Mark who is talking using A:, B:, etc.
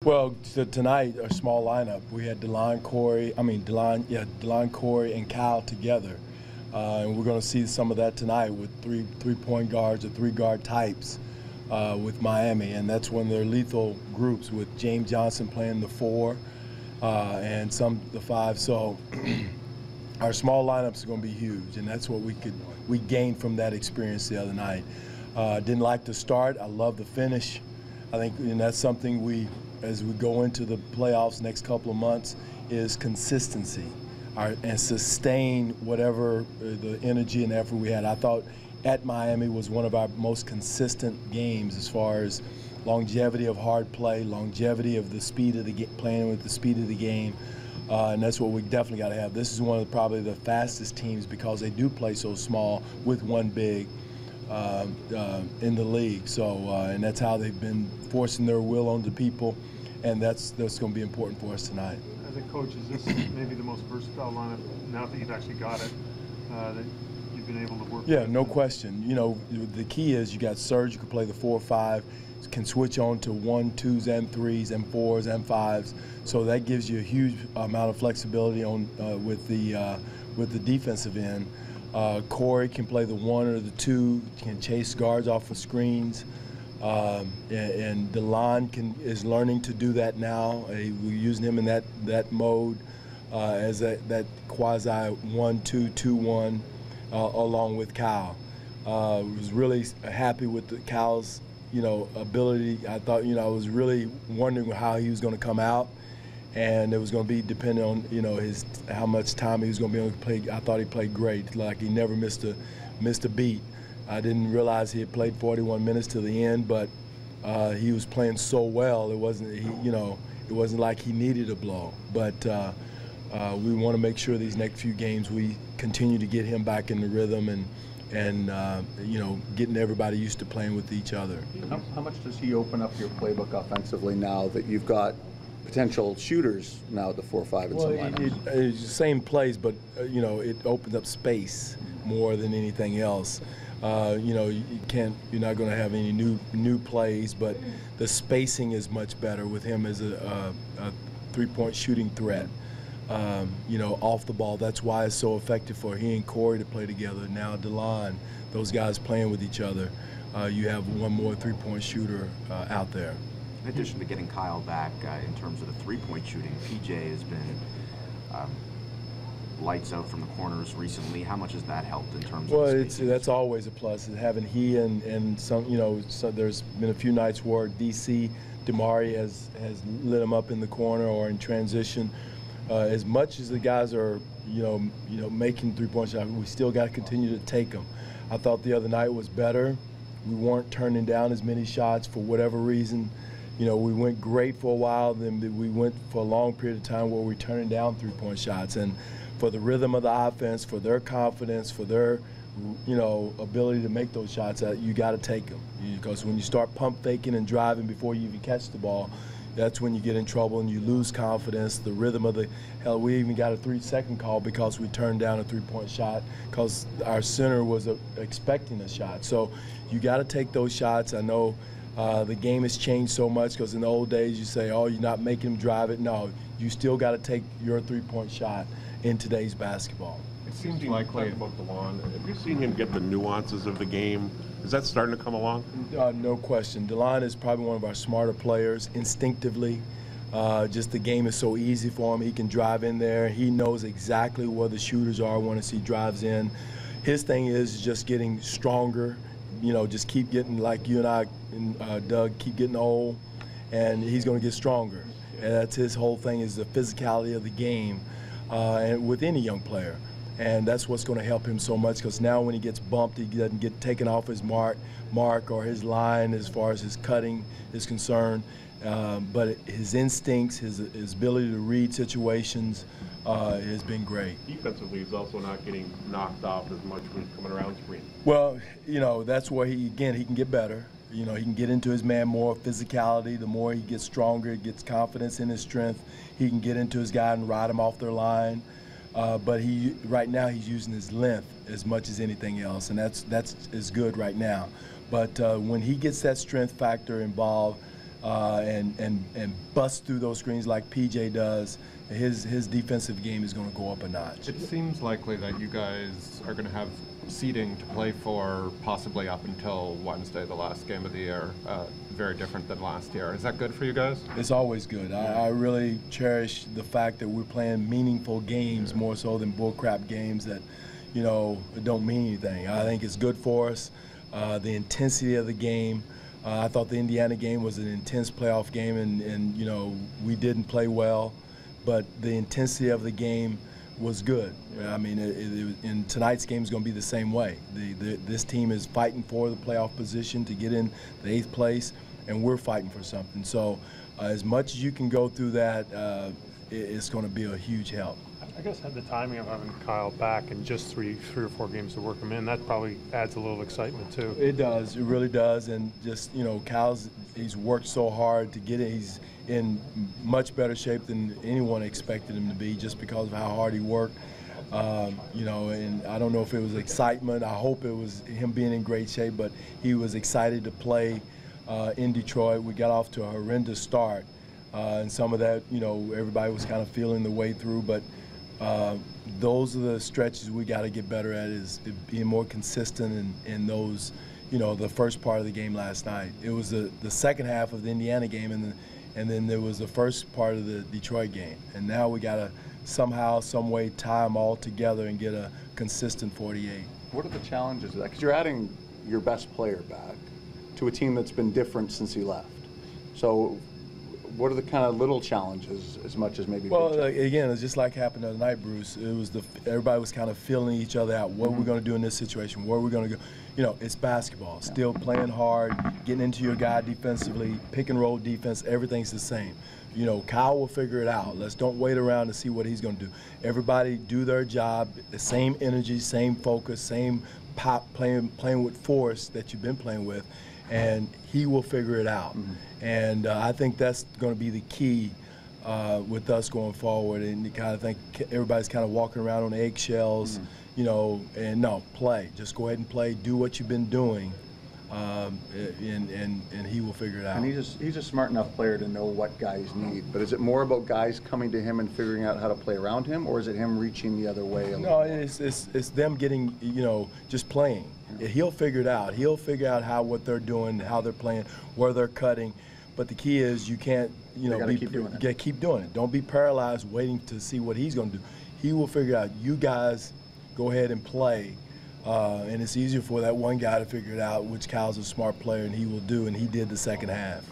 A: Well, tonight, our small lineup, we had Dwane, Corey, and Kyle together. And we're going to see some of that tonight with three point guards or three guard types with Miami. And that's one of their lethal groups with James Johnson playing the 4 and the 5. So our small lineups are going to be huge, and that's what we gained from that experience the other night. Didn't like the start. I love the finish. I think, and that's something as we go into the playoffs next couple of months, is consistency and sustain whatever the energy and effort we had. I thought at Miami was one of our most consistent games as far as longevity of hard play, longevity of the speed of the playing with the speed of the game, and that's what we definitely got to have. This is one of probably the fastest teams because they do play so small with one big in the league. So and that's how they've been forcing their will onto people, and that's going to be important for us tonight.
B: As a coach, is this maybe the most versatile lineup now that you've actually got it, that you've been able to work with?
A: Yeah, no question. You know, the key is you got Serge who can play the 4 or 5, can switch on to 1, 2s, and 3s, and 4s, and 5s. So that gives you a huge amount of flexibility on with the defensive end. Corey can play the 1 or the 2, can chase guards off of screens. And Dwane is learning to do that now. We're using him in that mode as that quasi 1-2-2-1 along with Kyle. Was really happy with Kyle's ability. I thought I was really wondering how he was going to come out, and it was going to be dependent on how much time he was going to be able to play. I thought he played great. Like, he never missed a beat. I didn't realize he had played 41 minutes to the end, but he was playing so well. It wasn't like he needed a blow. But we want to make sure these next few games we continue to get him back in the rhythm and getting everybody used to playing with each other.
C: How much does he open up your playbook offensively now that you've got potential shooters now at the 4-5 and some lineups?
A: It's the same plays, but it opens up space more than anything else. You're not going to have any new plays, but the spacing is much better with him as a three-point shooting threat. Off the ball. That's why it's so effective for he and Corey to play together. Now Dwane, those guys playing with each other. You have one more three-point shooter out there.
D: In addition to getting Kyle back in terms of the three-point shooting, PJ has been lights out from the corners recently. How much has that helped in terms of the spacing?
A: That's always a plus. Having he and some, so there's been a few nights where DC Damari has lit him up in the corner or in transition. As much as the guys are, making three-point shots, we still got to continue to take them. I thought the other night was better. We weren't turning down as many shots for whatever reason. We went great for a while, then we went for a long period of time where we're turning down three-point shots. And for the rhythm of the offense, for their confidence, for their, ability to make those shots, you got to take them. Because when you start pump faking and driving before you even catch the ball, that's when you get in trouble and you lose confidence. The rhythm of we even got a 3-second call because we turned down a three-point shot because our center was expecting a shot. So you got to take those shots. I know the game has changed so much because in the old days you say, oh, you're not making them drive it. No, you still got to take your three-point shot in today's basketball.
E: It seems like about Dwane. Have you seen him get the nuances of the game? Is that starting to come along?
A: No question. Dwane is probably one of our smarter players instinctively. Just the game is so easy for him. He can drive in there. He knows exactly where the shooters are once he drives in. His thing is just getting stronger. Just keep getting, like you and I and Doug, keep getting old, and he's going to get stronger. And that's his whole thing, is the physicality of the game, and with any young player. And that's what's going to help him so much, because now when he gets bumped, he doesn't get taken off his mark or his line as far as his cutting is concerned. But his instincts, his ability to read situations has been great.
E: Defensively, he's also not getting knocked off as much when he's coming around screen.
A: Well, that's where he can get better. He can get into his man more, physicality. The more he gets stronger, he gets confidence in his strength. He can get into his guy and ride him off their line. But right now he's using his length as much as anything else, and that's good right now. But when he gets that strength factor involved, and bust through those screens like PJ does, his defensive game is going to go up a notch.
F: It seems likely that you guys are going to have seeding to play for possibly up until Wednesday, the last game of the year. Very different than last year. Is that good for you guys?
A: It's always good. I really cherish the fact that we're playing meaningful games more so than bullcrap games that, you know, don't mean anything. I think it's good for us. The intensity of the game. I thought the Indiana game was an intense playoff game, and you know, we didn't play well, but the intensity of the game was good. I mean, and tonight's game is going to be the same way. This team is fighting for the playoff position to get in the 8th place, and we're fighting for something. So as much as you can go through that, it's going to be a huge help.
B: I guess the timing of having Kyle back and just three or four games to work him in, that probably adds a little excitement too.
A: It does, it really does, and just, you know, he's worked so hard to get it. He's in much better shape than anyone expected him to be, just because of how hard he worked. You know, and I don't know if it was excitement. I hope it was him being in great shape, but he was excited to play in Detroit. We got off to a horrendous start, and some of that, you know, everybody was kind of feeling the way through, but those are the stretches we got to get better at, is being more consistent in those, you know, the first part of the game last night. It was the second half of the Indiana game, and then there was the first part of the Detroit game. And now we got to somehow, some way tie them all together and get a consistent 48.
C: What are the challenges of that? Because you're adding your best player back to a team that's been different since he left. So what are the kind of little challenges as much as maybe?
A: Well, again, it's just like happened the other night, Bruce. It was everybody was kind of feeling each other out. What are we going to do in this situation? Where are we going to go? You know, it's basketball. Still playing hard, getting into your guy defensively, pick and roll defense. Everything's the same. You know, Kyle will figure it out. Let's don't wait around to see what he's going to do. Everybody do their job. The same energy, same focus, same pop, playing with force that you've been playing with, and he will figure it out. And I think that's going to be the key with us going forward. And you kind of think everybody's kind of walking around on eggshells, you know, and no, play. Just go ahead and play. Do what you've been doing, and he will figure it out.
C: And he's a smart enough player to know what guys need. But is it more about guys coming to him and figuring out how to play around him, or is it him reaching the other way?
A: No, it's them getting, you know, just playing. He'll figure it out. He'll figure out what they're doing, how they're playing, where they're cutting. But the key is you can't, you know, keep doing it. Don't be paralyzed waiting to see what he's going to do. He will figure out. You guys go ahead and play, and it's easier for that one guy to figure it out, which Kyle's a smart player, and he will do, and he did the second half.